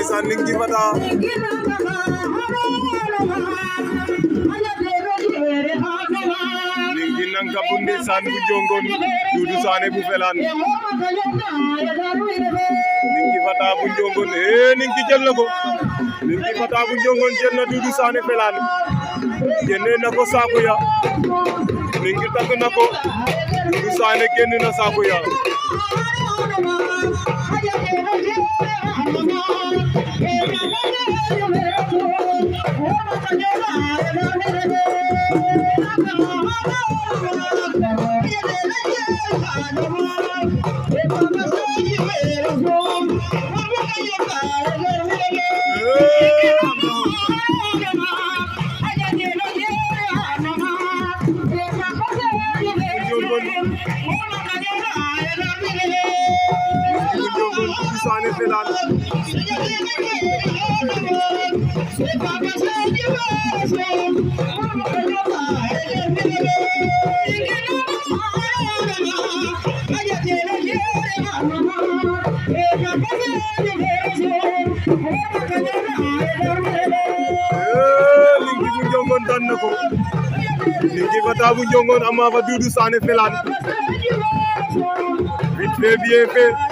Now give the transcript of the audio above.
ndeysaan Ninki Fata Ninki nanka bu ndeysaan bu jongon Doudou Sané bu Felan Ninki Fata bu jongon Ninki jël na ko Ninki Fata bu jongon jël na Doudou Sané Felan génne na ko saako ya Ninki takk na ko Doudou Sané génn na saako ya Sané Felan Ninki bu jongon dan na ko Ninki Fata bu jongon ama fa Doudou Sané Felan vite fait bien fait